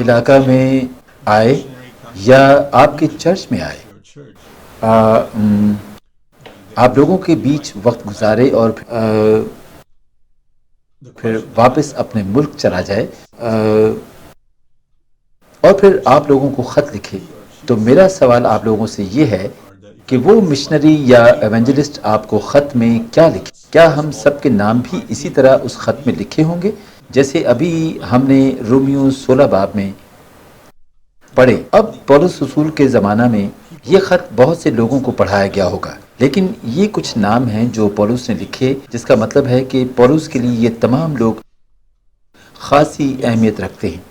علاقہ میں آئے یا آپ کے چرچ میں آئے، آپ لوگوں کے بیچ وقت گزارے اور پھر واپس اپنے ملک چلا جائے اور پھر آپ لوگوں کو خط لکھے، تو میرا سوال آپ لوگوں سے یہ ہے کہ وہ مشنری یا ایونجلسٹ آپ کو خط میں کیا لکھے؟ کیا ہم سب کے نام بھی اسی طرح اس خط میں لکھے ہوں گے جیسے ابھی ہم نے رومیو 16 باب میں پڑھے؟ اب پولس رسول کے زمانہ میں یہ خط بہت سے لوگوں کو پڑھایا گیا ہوگا، لیکن یہ کچھ نام ہیں جو پولس نے لکھے، جس کا مطلب ہے کہ پولس کے لیے یہ تمام لوگ خاصی اہمیت رکھتے ہیں،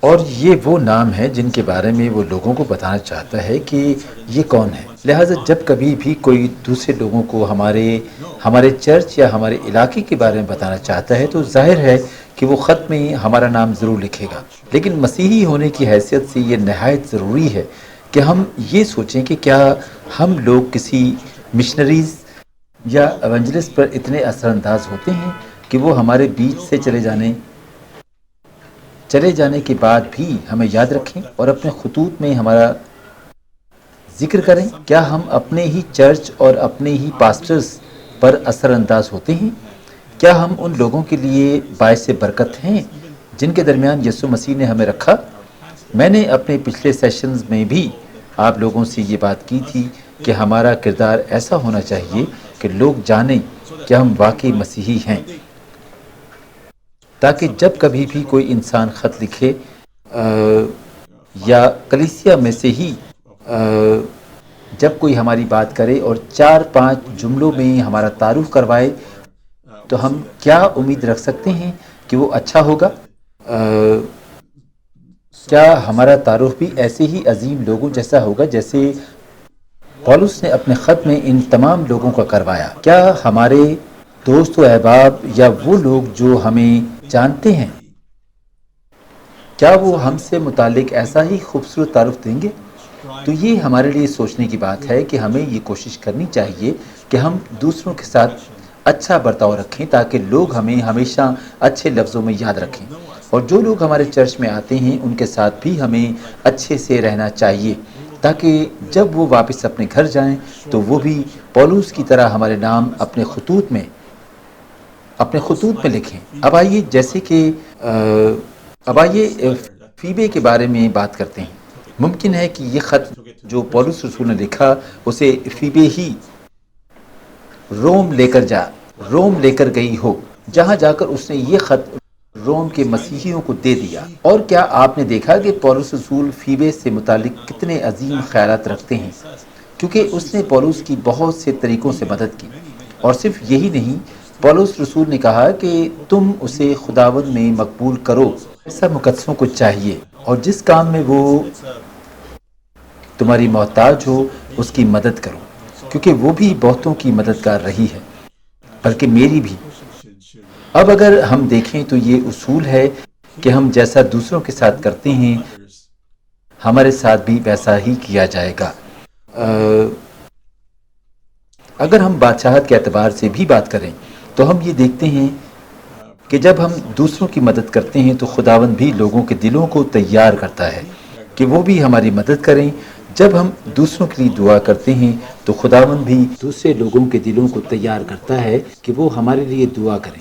اور یہ وہ نام ہے جن کے بارے میں وہ لوگوں کو بتانا چاہتا ہے کہ یہ کون ہے۔ لہٰذا جب کبھی بھی کوئی دوسرے لوگوں کو ہمارے چرچ یا ہمارے علاقے کے بارے میں بتانا چاہتا ہے تو ظاہر ہے کہ وہ خط میں ہمارا نام ضرور لکھے گا، لیکن مسیحی ہونے کی حیثیت سے یہ نہایت ضروری ہے کہ ہم یہ سوچیں کہ کیا ہم لوگ کسی مشنریز یا ایونجلسٹ پر اتنے اثر انداز ہوتے ہیں کہ وہ ہمارے بیچ سے چلے جانے کے بعد بھی ہمیں یاد رکھیں اور اپنے خطوط میں ہمارا ذکر کریں؟ کیا ہم اپنے ہی چرچ اور اپنے ہی پاسٹرز پر اثر انداز ہوتے ہیں؟ کیا ہم ان لوگوں کے لیے باعث برکت ہیں جن کے درمیان یسوع مسیح نے ہمیں رکھا؟ میں نے اپنے پچھلے سیشنز میں بھی آپ لوگوں سے یہ بات کی تھی کہ ہمارا کردار ایسا ہونا چاہیے کہ لوگ جانیں کہ ہم واقعی مسیحی ہیں، تاکہ جب کبھی بھی کوئی انسان خط لکھے یا کلیسیا میں سے ہی جب کوئی ہماری بات کرے اور 4-5 جملوں میں ہمارا تعارف کروائے تو ہم کیا امید رکھ سکتے ہیں کہ وہ اچھا ہوگا؟ کیا ہمارا تعارف بھی ایسے ہی عظیم لوگوں جیسا ہوگا جیسے پولس نے اپنے خط میں ان تمام لوگوں کا کروایا؟ کیا ہمارے دوست و احباب یا وہ لوگ جو ہمیں جانتے ہیں، کیا وہ ہم سے متعلق ایسا ہی خوبصورت تعارف دیں گے؟ تو یہ ہمارے لیے سوچنے کی بات ہے کہ ہمیں یہ کوشش کرنی چاہیے کہ ہم دوسروں کے ساتھ اچھا برتاؤ رکھیں تاکہ لوگ ہمیں ہمیشہ اچھے لفظوں میں یاد رکھیں، اور جو لوگ ہمارے چرچ میں آتے ہیں ان کے ساتھ بھی ہمیں اچھے سے رہنا چاہیے تاکہ جب وہ واپس اپنے گھر جائیں تو وہ بھی پولس کی طرح ہمارے نام اپنے خطوط میں لکھیں۔ اب آئیے فیبے کے بارے میں بات کرتے ہیں۔ ممکن ہے کہ یہ خط جو پولس رسول نے لکھا اسے فیبے ہی روم لے کر گئی ہو، جہاں جا کر اس نے یہ خط روم کے مسیحیوں کو دے دیا۔ اور کیا آپ نے دیکھا کہ پولس رسول فیبے سے متعلق کتنے عظیم خیالات رکھتے ہیں، کیونکہ اس نے پولس کی بہت سے طریقوں سے مدد کی، اور صرف یہی نہیں، پولس رسول نے کہا کہ تم اسے خداوند میں مقبول کرو، ایسا مقدسوں کو چاہیے، اور جس کام میں وہ تمہاری محتاج ہو اس کی مدد کرو، کیونکہ وہ بھی بہتوں کی مددگار رہی ہے، بلکہ میری بھی۔ اب اگر ہم دیکھیں تو یہ اصول ہے کہ ہم جیسا دوسروں کے ساتھ کرتے ہیں ہمارے ساتھ بھی ویسا ہی کیا جائے گا۔ اگر ہم بادشاہت کے اعتبار سے بھی بات کریں تو ہم یہ دیکھتے ہیں کہ جب ہم دوسروں کی مدد کرتے ہیں تو خداوند بھی لوگوں کے دلوں کو تیار کرتا ہے کہ وہ بھی ہماری مدد کریں۔ جب ہم دوسروں کے لیے دعا کرتے ہیں تو خداوند بھی دوسرے لوگوں کے دلوں کو تیار کرتا ہے کہ وہ ہمارے لیے دعا کریں۔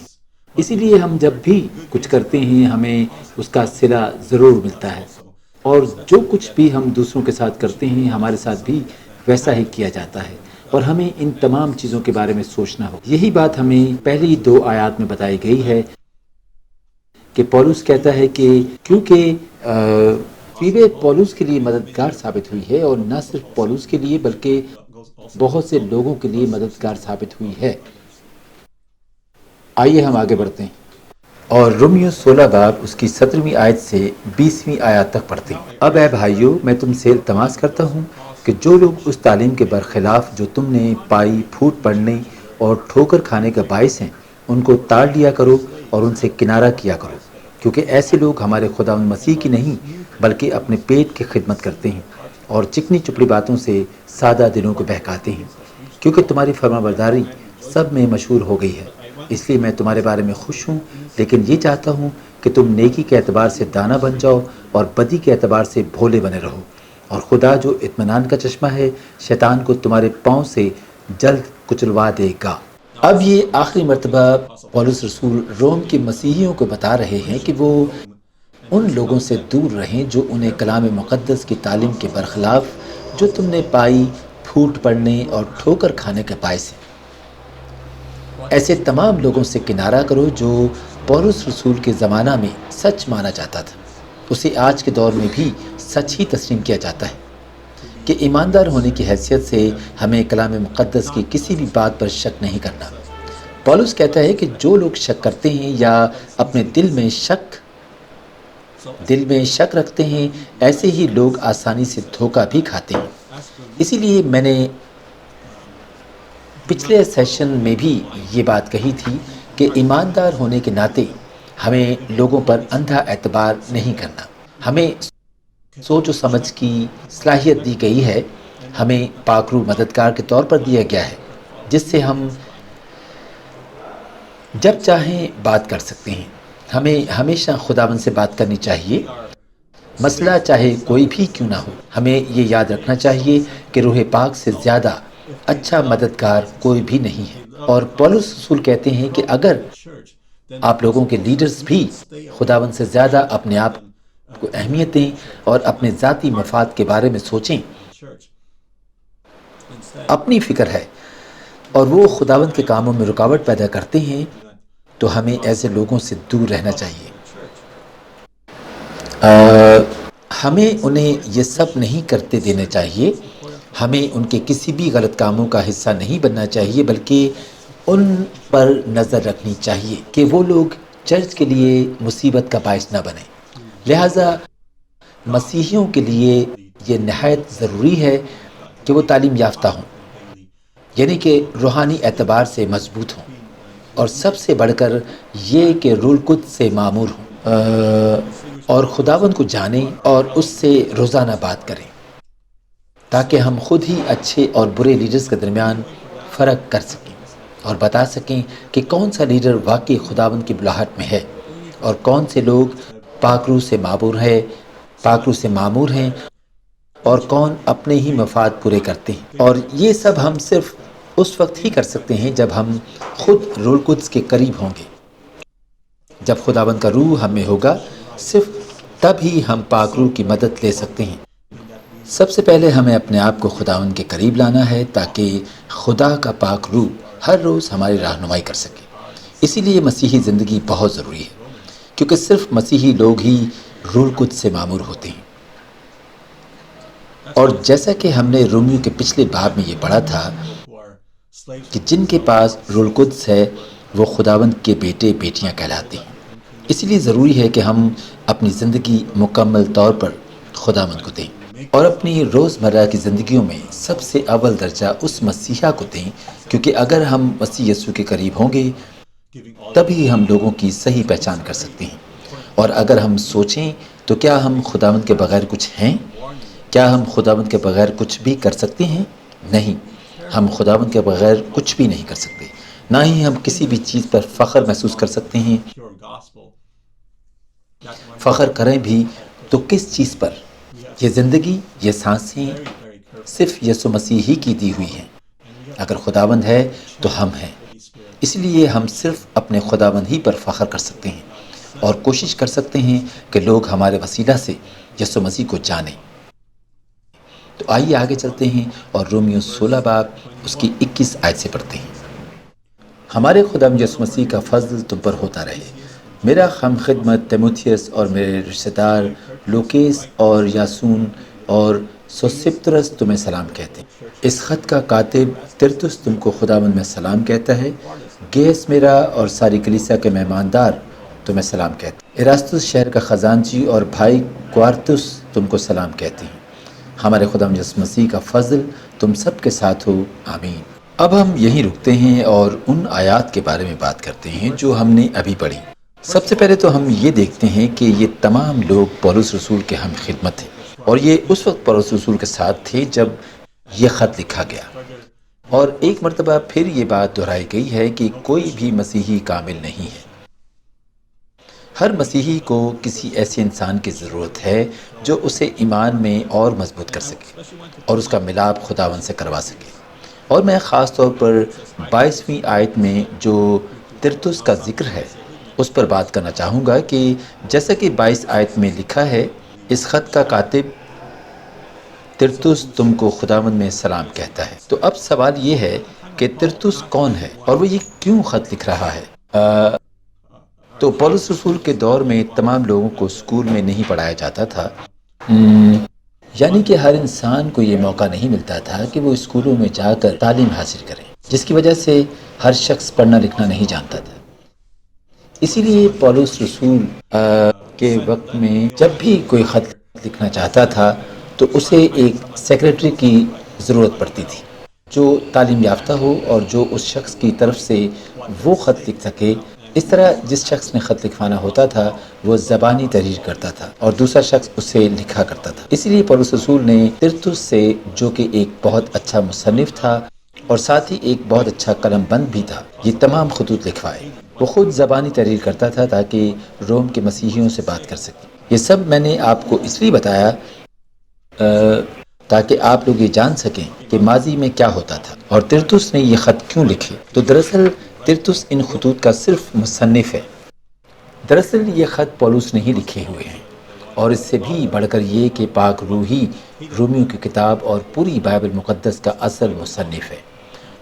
اسی لیے ہم جب بھی کچھ کرتے ہیں ہمیں اس کا صلہ ضرور ملتا ہے، اور جو کچھ بھی ہم دوسروں کے ساتھ کرتے ہیں ہمارے ساتھ بھی ویسا ہی کیا جاتا ہے، اور ہمیں ان تمام چیزوں کے بارے میں سوچنا ہو۔ یہی بات ہمیں پہلی 2 آیات میں بتائی گئی ہے کہ پولس کہتا ہے کہ کیونکہ فیبے پولس کے لیے مددگار ثابت ہوئی ہے، اور نہ صرف پولس کے لیے بلکہ بہت سے لوگوں کے لیے مددگار ثابت ہوئی ہے۔ آئیے ہم آگے بڑھتے ہیں اور رومیو 16 باب اس کی 17ویں آیت سے 20ویں آیت تک پڑھتے ہیں۔ اب اے بھائیو، میں تم سے التماس کرتا ہوں کہ جو لوگ اس تعلیم کے برخلاف جو تم نے پائی پھوٹ پڑنے اور ٹھوکر کھانے کا باعث ہیں ان کو تاڑ لیا کرو اور ان سے کنارہ کیا کرو، کیونکہ ایسے لوگ ہمارے خداوند مسیح کی نہیں بلکہ اپنے پیٹ کی خدمت کرتے ہیں اور چکنی چپڑی باتوں سے سادہ دلوں کو بہکاتے ہیں، کیونکہ تمہاری فرمانبرداری سب میں مشہور ہو گئی ہے۔ اس لیے میں تمہارے بارے میں خوش ہوں، لیکن یہ چاہتا ہوں کہ تم نیکی کے اعتبار سے دانا بن جاؤ اور بدی کے اعتبار سے بھولے بنے رہو، اور خدا جو اطمینان کا چشمہ ہے شیطان کو تمہارے پاؤں سے جلد کچلوا دے گا۔ اب یہ آخری مرتبہ پولس رسول روم کے مسیحیوں کو بتا رہے ہیں کہ وہ ان لوگوں سے دور رہیں جو انہیں کلام مقدس کی تعلیم کے برخلاف جو تم نے پائی پھوٹ پڑنے اور ٹھوکر کھانے کے باعث ہیں۔ ایسے تمام لوگوں سے کنارہ کرو جو پولس رسول کے زمانہ میں سچ مانا جاتا تھا، اسے آج کے دور میں بھی سچ ہی تسلیم کیا جاتا ہے کہ ایماندار ہونے کی حیثیت سے ہمیں کلام مقدس کی کسی بھی بات پر شک نہیں کرنا۔ پولس کہتا ہے کہ جو لوگ شک کرتے ہیں یا اپنے دل میں شک رکھتے ہیں، ایسے ہی لوگ آسانی سے دھوکہ بھی کھاتے ہیں۔ اسی لیے میں نے پچھلے سیشن میں بھی یہ بات کہی تھی کہ ایماندار ہونے کے ناطے ہمیں لوگوں پر اندھا اعتبار نہیں کرنا۔ ہمیں سوچ و سمجھ کی صلاحیت دی گئی ہے، ہمیں پاک روح مددگار کے طور پر دیا گیا ہے، جس سے ہم جب چاہیں بات کر سکتے ہیں۔ ہمیں ہمیشہ خداوند سے بات کرنی چاہیے، مسئلہ چاہے کوئی بھی کیوں نہ ہو۔ ہمیں یہ یاد رکھنا چاہیے کہ روح پاک سے زیادہ اچھا مددگار کوئی بھی نہیں ہے، اور پولس رسول کہتے ہیں کہ اگر آپ لوگوں کے لیڈرز بھی خداوند سے زیادہ اپنے آپ کو اہمیت دیں اور اپنے ذاتی مفاد کے بارے میں سوچیں، اپنی فکر ہے، اور وہ خداوند کے کاموں میں رکاوٹ پیدا کرتے ہیں، تو ہمیں ایسے لوگوں سے دور رہنا چاہیے۔ ہمیں انہیں یہ سب نہیں کرتے دینا چاہیے، ہمیں ان کے کسی بھی غلط کاموں کا حصہ نہیں بننا چاہیے، بلکہ ان پر نظر رکھنی چاہیے کہ وہ لوگ چرچ کے لیے مصیبت کا باعث نہ بنیں۔ لہٰذا مسیحیوں کے لیے یہ نہایت ضروری ہے کہ وہ تعلیم یافتہ ہوں، یعنی کہ روحانی اعتبار سے مضبوط ہوں، اور سب سے بڑھ کر یہ کہ روح القدس سے معمور ہوں، اور خداوند کو جانیں اور اس سے روزانہ بات کریں، تاکہ ہم خود ہی اچھے اور برے لیڈرز کے درمیان فرق کر سکیں اور بتا سکیں کہ کون سا لیڈر واقعی خداوند کی بلاہٹ میں ہے اور کون سے لوگ پاک روح سے معمور ہیں اور کون اپنے ہی مفاد پورے کرتے ہیں۔ اور یہ سب ہم صرف اس وقت ہی کر سکتے ہیں جب ہم خود روح القدس کے قریب ہوں گے۔ جب خداوند کا روح ہم میں ہوگا، صرف تب ہی ہم پاک روح کی مدد لے سکتے ہیں۔ سب سے پہلے ہمیں اپنے آپ کو خداوند کے قریب لانا ہے تاکہ خدا کا پاک روح ہر روز ہماری رہنمائی کر سکے۔ اسی لیے مسیحی زندگی بہت ضروری ہے، کیونکہ صرف مسیحی لوگ ہی روح القدس سے معمور ہوتے ہیں۔ اور جیسا کہ ہم نے رومیو کے پچھلے باب میں یہ پڑھا تھا کہ جن کے پاس روح القدس ہے وہ خداوند کے بیٹے بیٹیاں کہلاتے ہیں۔ اسی لیے ضروری ہے کہ ہم اپنی زندگی مکمل طور پر خداوند کو دیں اور اپنی روزمرہ کی زندگیوں میں سب سے اول درجہ اس مسیحا کو دیں، کیونکہ اگر ہم مسیح یسوع کے قریب ہوں گے تبھی ہم لوگوں کی صحیح پہچان کر سکتے ہیں۔ اور اگر ہم سوچیں تو کیا ہم خداوند کے بغیر کچھ ہیں؟ کیا ہم خداوند کے بغیر کچھ بھی کر سکتے ہیں؟ نہیں، ہم خداوند کے بغیر کچھ بھی نہیں کر سکتے، نہ ہی ہم کسی بھی چیز پر فخر محسوس کر سکتے ہیں۔ فخر کریں بھی تو کس چیز پر؟ یہ زندگی، یہ سانسیں صرف یسوع مسیح ہی کی دی ہوئی ہیں۔ اگر خداوند ہے تو ہم ہیں، اس لیے ہم صرف اپنے خداوند ہی پر فخر کر سکتے ہیں اور کوشش کر سکتے ہیں کہ لوگ ہمارے وسیلہ سے یسوع مسیح کو جانیں۔ تو آئیے آگے چلتے ہیں اور رومیو 16 باب اس کی 21 آیت سے پڑھتے ہیں۔ ہمارے خداوند یسوع مسیح کا فضل تم پر ہوتا رہے۔ میرا ہم خدمت تیموتھیوس اور میرے رشتہ دار لوکیس اور یاسون اور سوسپترس تمہیں سلام کہتے ہیں۔ اس خط کا کاتب ترتس تم کو خداوند میں سلام کہتا ہے۔ گیس میرا اور ساری کلیسا کے مہماندار تمہیں سلام کہتے ہیں۔ اراستس شہر کا خزانچی اور بھائی کوارتس تم کو سلام کہتے ہیں۔ ہمارے خداوند یسوع مسیح کا فضل تم سب کے ساتھ ہو، آمین۔ اب ہم یہیں رکتے ہیں اور ان آیات کے بارے میں بات کرتے ہیں جو ہم نے ابھی پڑھی۔ سب سے پہلے تو ہم یہ دیکھتے ہیں کہ یہ تمام لوگ پولس رسول کے ہم خدمت تھے، اور یہ اس وقت پولس رسول کے ساتھ تھے جب یہ خط لکھا گیا۔ اور ایک مرتبہ پھر یہ بات دہرائی گئی ہے کہ کوئی بھی مسیحی کامل نہیں ہے۔ ہر مسیحی کو کسی ایسے انسان کی ضرورت ہے جو اسے ایمان میں اور مضبوط کر سکے اور اس کا ملاپ خداوند سے کروا سکے۔ اور میں خاص طور پر 22ویں آیت میں جو ترتس کا ذکر ہے اس پر بات کرنا چاہوں گا کہ جیسا کہ 22 آیت میں لکھا ہے، اس خط کا کاتب ترتس تم کو خداوند میں سلام کہتا ہے۔ تو اب سوال یہ ہے کہ ترتس کون ہے اور وہ یہ کیوں خط لکھ رہا ہے؟ تو پولس رسول کے دور میں تمام لوگوں کو اسکول میں نہیں پڑھایا جاتا تھا، یعنی کہ ہر انسان کو یہ موقع نہیں ملتا تھا کہ وہ اسکولوں میں جا کر تعلیم حاصل کرے، جس کی وجہ سے ہر شخص پڑھنا لکھنا نہیں جانتا تھا۔ اسی لیے پولس رسول کے وقت میں جب بھی کوئی خط لکھنا چاہتا تھا تو اسے ایک سیکریٹری کی ضرورت پڑتی تھی جو تعلیم یافتہ ہو اور جو اس شخص کی طرف سے وہ خط لکھ سکے۔ اس طرح جس شخص نے خط لکھوانا ہوتا تھا وہ زبانی تحریر کرتا تھا اور دوسرا شخص اسے لکھا کرتا تھا۔ اسی لیے پولس رسول نے ترتس سے، جو کہ ایک بہت اچھا مصنف تھا اور ساتھ ہی ایک بہت اچھا قلم بند بھی تھا، یہ تمام خطوط لکھوائے۔ وہ خود زبانی تحریر کرتا تھا تاکہ روم کے مسیحیوں سے بات کر سکے۔ یہ سب میں نے آپ کو اس لیے بتایا تاکہ آپ لوگ یہ جان سکیں کہ ماضی میں کیا ہوتا تھا اور ترتس نے یہ خط کیوں لکھے۔ تو دراصل ترتس ان خطوط کا صرف مصنف ہے۔ دراصل یہ خط پولس نے ہی لکھے ہوئے ہیں، اور اس سے بھی بڑھ کر یہ کہ پاک روحی رومیو کی کتاب اور پوری بائبل مقدس کا اصل مصنف ہے۔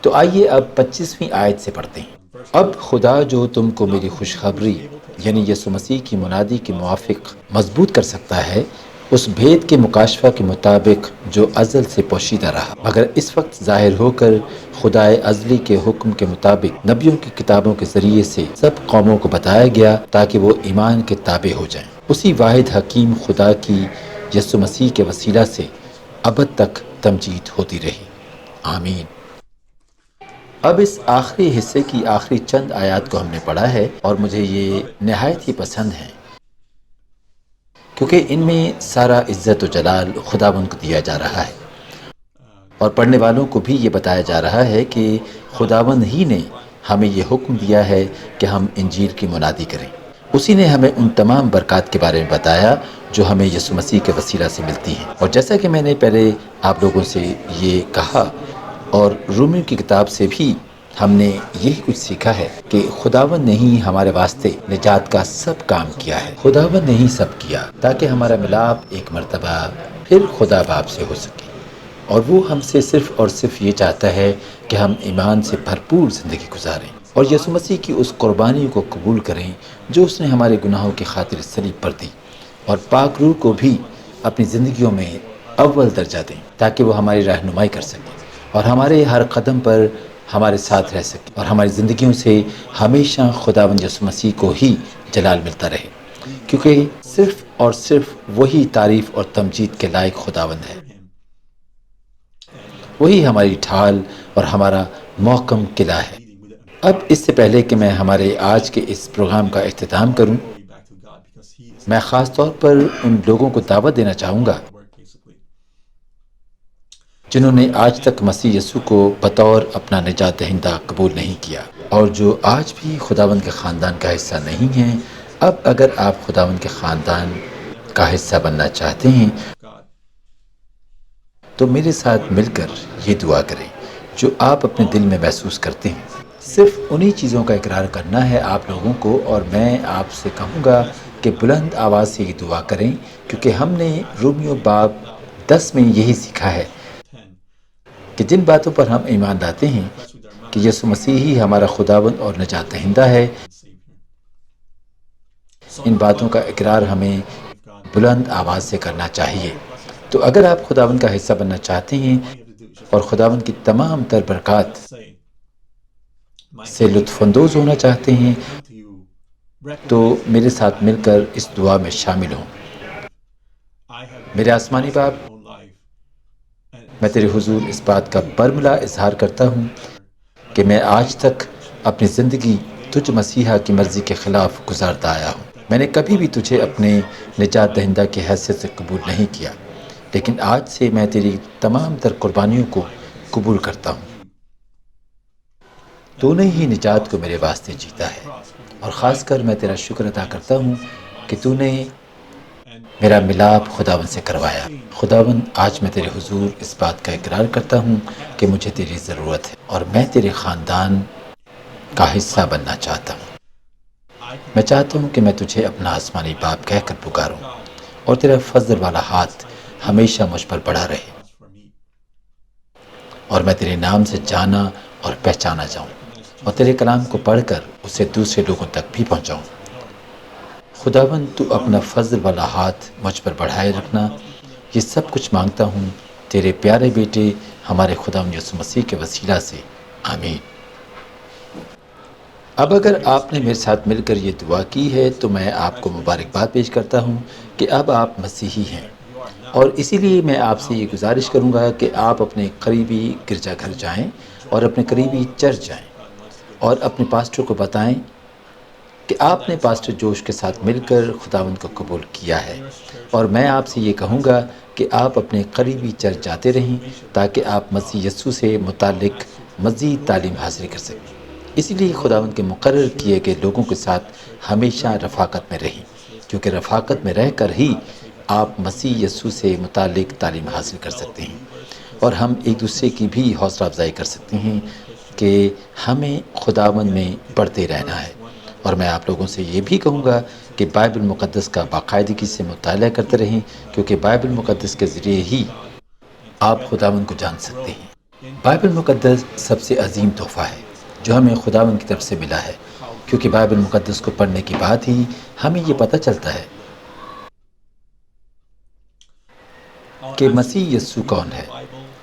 تو آئیے اب 25ویں آیت سے پڑھتے ہیں۔ اب خدا جو تم کو میری خوشخبری یعنی یسوع مسیح کی منادی کے موافق مضبوط کر سکتا ہے، اس بھید کے مکاشفہ کے مطابق جو ازل سے پوشیدہ رہا، مگر اس وقت ظاہر ہو کر خدائے ازلی کے حکم کے مطابق نبیوں کی کتابوں کے ذریعے سے سب قوموں کو بتایا گیا تاکہ وہ ایمان کے تابع ہو جائیں۔ اسی واحد حکیم خدا کی یسوع مسیح کے وسیلہ سے ابد تک تمجید ہوتی رہی، آمین۔ اب اس آخری حصے کی آخری چند آیات کو ہم نے پڑھا ہے اور مجھے یہ نہایت ہی پسند ہیں، کیونکہ ان میں سارا عزت و جلال خداوند کو دیا جا رہا ہے، اور پڑھنے والوں کو بھی یہ بتایا جا رہا ہے کہ خداوند ہی نے ہمیں یہ حکم دیا ہے کہ ہم انجیل کی منادی کریں۔ اسی نے ہمیں ان تمام برکات کے بارے میں بتایا جو ہمیں یسوع مسیح کے وسیلہ سے ملتی ہیں، اور جیسا کہ میں نے پہلے آپ لوگوں سے یہ کہا، اور رومیو کی کتاب سے بھی ہم نے یہی کچھ سیکھا ہے کہ خداوند نے ہی ہمارے واسطے نجات کا سب کام کیا ہے، خداوند نے ہی سب کیا تاکہ ہمارا ملاپ ایک مرتبہ پھر خدا باپ سے ہو سکے، اور وہ ہم سے صرف اور صرف یہ چاہتا ہے کہ ہم ایمان سے بھرپور زندگی گزاریں اور یسوع مسیح کی اس قربانی کو قبول کریں جو اس نے ہمارے گناہوں کی خاطر صلیب پر دی، اور پاک روح کو بھی اپنی زندگیوں میں اول درجہ دیں تاکہ وہ ہماری رہنمائی کر سکے اور ہمارے ہر قدم پر ہمارے ساتھ رہ سکے، اور ہماری زندگیوں سے ہمیشہ خداوند یسوع مسیح کو ہی جلال ملتا رہے، کیونکہ صرف اور صرف وہی تعریف اور تمجید کے لائق خداوند ہے۔ وہی ہماری ڈھال اور ہمارا محکم قلعہ ہے۔ اب اس سے پہلے کہ میں ہمارے آج کے اس پروگرام کا اختتام کروں، میں خاص طور پر ان لوگوں کو دعوت دینا چاہوں گا جنہوں نے آج تک مسیح یسوع کو بطور اپنا نجات دہندہ قبول نہیں کیا اور جو آج بھی خداوند کے خاندان کا حصہ نہیں ہیں۔ اب اگر آپ خداوند کے خاندان کا حصہ بننا چاہتے ہیں تو میرے ساتھ مل کر یہ دعا کریں جو آپ اپنے دل میں محسوس کرتے ہیں۔ صرف انہی چیزوں کا اقرار کرنا ہے آپ لوگوں کو، اور میں آپ سے کہوں گا کہ بلند آواز سے یہ دعا کریں، کیونکہ ہم نے رومیو باب 10 میں یہی سیکھا ہے کہ جن باتوں پر ہم ایمان لاتے ہیں کہ یسوع مسیح ہی ہمارا خداوند اور نجات دہندہ ہے، ان باتوں کا اقرار ہمیں بلند آواز سے کرنا چاہیے۔ تو اگر آپ خداوند کا حصہ بننا چاہتے ہیں اور خداوند کی تمام تر برکات سے لطف اندوز ہونا چاہتے ہیں تو میرے ساتھ مل کر اس دعا میں شامل ہوں۔ میرے آسمانی باپ، میں تیرے حضور اس بات کا برملا اظہار کرتا ہوں کہ میں آج تک اپنی زندگی تجھ مسیحا کی مرضی کے خلاف گزارتا آیا ہوں۔ میں نے کبھی بھی تجھے اپنے نجات دہندہ کی حیثیت سے قبول نہیں کیا، لیکن آج سے میں تیری تمام تر قربانیوں کو قبول کرتا ہوں۔ تو نے ہی نجات کو میرے واسطے جیتا ہے، اور خاص کر میں تیرا شکر ادا کرتا ہوں کہ تو نے میرا ملاپ خداوند سے کروایا۔ خداوند، آج میں تیرے حضور اس بات کا اقرار کرتا ہوں کہ مجھے تیری ضرورت ہے، اور میں تیرے خاندان کا حصہ بننا چاہتا ہوں۔ میں چاہتا ہوں کہ میں تجھے اپنا آسمانی باپ کہہ کر پکاروں، اور تیرا فضل والا ہاتھ ہمیشہ مجھ پر بڑھا رہے، اور میں تیرے نام سے جانا اور پہچانا جاؤں، اور تیرے کلام کو پڑھ کر اسے دوسرے لوگوں تک بھی پہنچاؤں۔ خداوند، تو اپنا فضل والا ہاتھ مجھ پر بڑھائے رکھنا۔ یہ سب کچھ مانگتا ہوں تیرے پیارے بیٹے ہمارے خداوند یسوع مسیح کے وسیلہ سے، آمین۔ اب اگر آپ نے میرے ساتھ مل کر یہ دعا کی ہے تو میں آپ کو مبارکباد پیش کرتا ہوں کہ اب آپ مسیحی ہیں، اور اسی لیے میں آپ سے یہ گزارش کروں گا کہ آپ اپنے قریبی گرجا گھر جائیں اور اپنے قریبی چرچ جائیں اور اپنے پاسٹر کو بتائیں کہ آپ نے پاسٹر جوش کے ساتھ مل کر خداوند کو قبول کیا ہے، اور میں آپ سے یہ کہوں گا کہ آپ اپنے قریبی چرچ جاتے رہیں تاکہ آپ مسیح یسوع سے متعلق مزید تعلیم حاصل کر سکیں۔ اسی لیے خداوند کے مقرر کیے گئے لوگوں کے ساتھ ہمیشہ رفاقت میں رہیں، کیونکہ رفاقت میں رہ کر ہی آپ مسیح یسوع سے متعلق تعلیم حاصل کر سکتے ہیں، اور ہم ایک دوسرے کی بھی حوصلہ افزائی کر سکتے ہیں کہ ہمیں خداوند میں پڑھتے رہنا ہے۔ اور میں آپ لوگوں سے یہ بھی کہوں گا کہ بائبل مقدس کا باقاعدگی سے مطالعہ کرتے رہیں، کیونکہ بائبل مقدس کے ذریعے ہی آپ خداوند کو جان سکتے ہیں۔ بائبل مقدس سب سے عظیم تحفہ ہے جو ہمیں خداوند کی طرف سے ملا ہے، کیونکہ بائبل مقدس کو پڑھنے کے بعد ہی ہمیں یہ پتہ چلتا ہے کہ مسیح یسوع کون ہے۔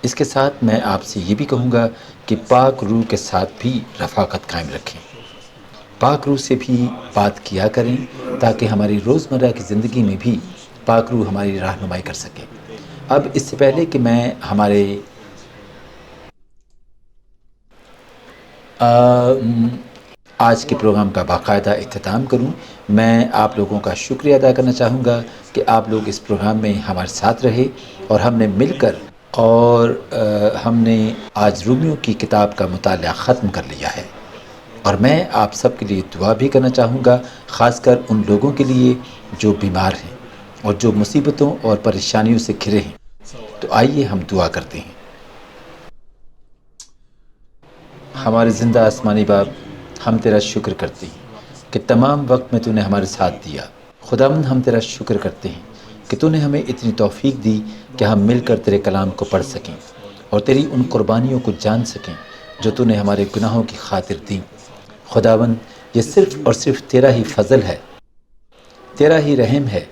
اس کے ساتھ میں آپ سے یہ بھی کہوں گا کہ پاک روح کے ساتھ بھی رفاقت قائم رکھیں، پاک روح سے بھی بات کیا کریں تاکہ ہماری روزمرہ کی زندگی میں بھی پاک روح ہماری رہنمائی کر سکے۔ اب اس سے پہلے کہ میں ہمارے آج کے پروگرام کا باقاعدہ اختتام کروں، میں آپ لوگوں کا شکریہ ادا کرنا چاہوں گا کہ آپ لوگ اس پروگرام میں ہمارے ساتھ رہے، اور ہم نے مل کر اور ہم نے آج رومیو کی کتاب کا مطالعہ ختم کر لیا ہے، اور میں آپ سب کے لیے دعا بھی کرنا چاہوں گا، خاص کر ان لوگوں کے لیے جو بیمار ہیں اور جو مصیبتوں اور پریشانیوں سے گھرے ہیں۔ تو آئیے ہم دعا کرتے ہیں۔ ہمارے زندہ آسمانی باپ، ہم تیرا شکر کرتے ہیں کہ تمام وقت میں تو نے ہمارے ساتھ دیا۔ خداوند، ہم تیرا شکر کرتے ہیں کہ تو نے ہمیں اتنی توفیق دی کہ ہم مل کر تیرے کلام کو پڑھ سکیں اور تیری ان قربانیوں کو جان سکیں جو تو نے ہمارے گناہوں کی خاطر دیں۔ خداوند، یہ صرف اور صرف تیرا ہی فضل ہے، تیرا ہی رحم ہے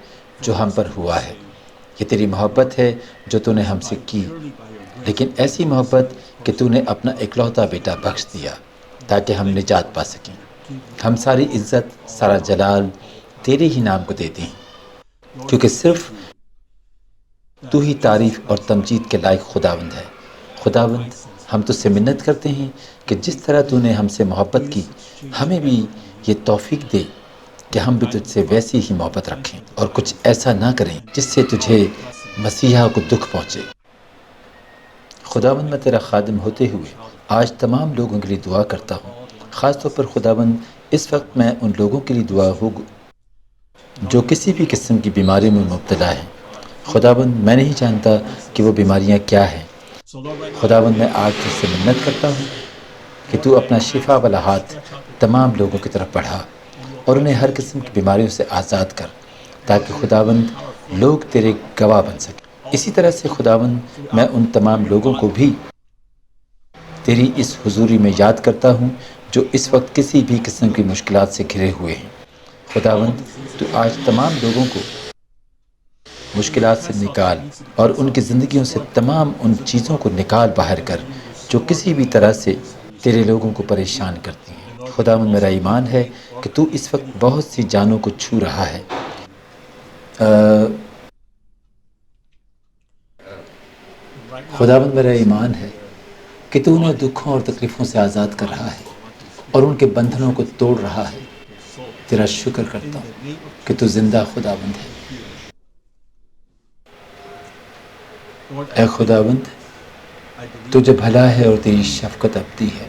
جو ہم پر ہوا ہے۔ یہ تیری محبت ہے جو تو نے ہم سے کی، لیکن ایسی محبت کہ تو نے اپنا اکلوتا بیٹا بخش دیا تاکہ ہم نجات پا سکیں۔ ہم ساری عزت، سارا جلال تیرے ہی نام کو دیتے ہیں، کیونکہ صرف تو ہی تعریف اور تمجید کے لائق خداوند ہے۔ خداوند، ہم تجھ سے منت کرتے ہیں کہ جس طرح تو نے ہم سے محبت کی، ہمیں بھی یہ توفیق دے کہ ہم بھی تجھ سے ویسی ہی محبت رکھیں اور کچھ ایسا نہ کریں جس سے تجھے مسیحا کو دکھ پہنچے۔ خداوند، میں تیرا خادم ہوتے ہوئے آج تمام لوگوں کے لیے دعا کرتا ہوں، خاص طور پر خداوند اس وقت میں ان لوگوں کے لیے دعا ہو جو کسی بھی قسم کی بیماری میں مبتلا ہیں۔ خداوند، میں نہیں جانتا کہ وہ بیماریاں کیا ہیں۔ خداوند، میں آج تجھ سے منت کرتا ہوں کہ تو اپنا شفا والا ہاتھ تمام لوگوں کی طرف بڑھا اور انہیں ہر قسم کی بیماریوں سے آزاد کر، تاکہ خداوند لوگ تیرے گواہ بن سکیں۔ اسی طرح سے خداوند، میں ان تمام لوگوں کو بھی تیری اس حضوری میں یاد کرتا ہوں جو اس وقت کسی بھی قسم کی مشکلات سے گھرے ہوئے ہیں۔ خداوند، تو آج تمام لوگوں کو مشکلات سے نکال اور ان کی زندگیوں سے تمام ان چیزوں کو نکال باہر کر جو کسی بھی طرح سے تیرے لوگوں کو پریشان کرتی ہیں۔ خداوند، میرا ایمان ہے کہ تو اس وقت بہت سی جانوں کو چھو رہا ہے۔ خداوند، میرا ایمان ہے کہ تو انہیں دکھوں اور تکلیفوں سے آزاد کر رہا ہے اور ان کے بندھنوں کو توڑ رہا ہے۔ تیرا شکر کرتا ہوں کہ تو زندہ خداوند ہے۔ اے خداوند، تجھے بھلا ہے اور تیری شفقت ابدی ہے۔